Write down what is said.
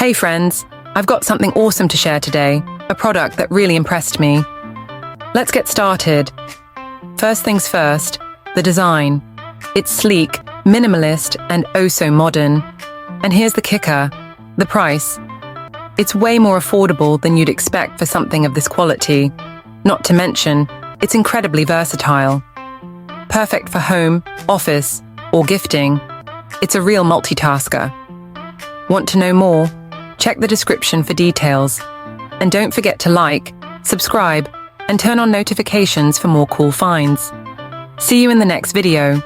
Hey friends, I've got something awesome to share today, a product that really impressed me. Let's get started. First things first, the design. It's sleek, minimalist, and oh so modern. And here's the kicker, the price. It's way more affordable than you'd expect for something of this quality. Not to mention, it's incredibly versatile. Perfect for home, office, or gifting. It's a real multitasker. Want to know more? Check the description for details. And don't forget to like, subscribe, and turn on notifications for more cool finds. See you in the next video.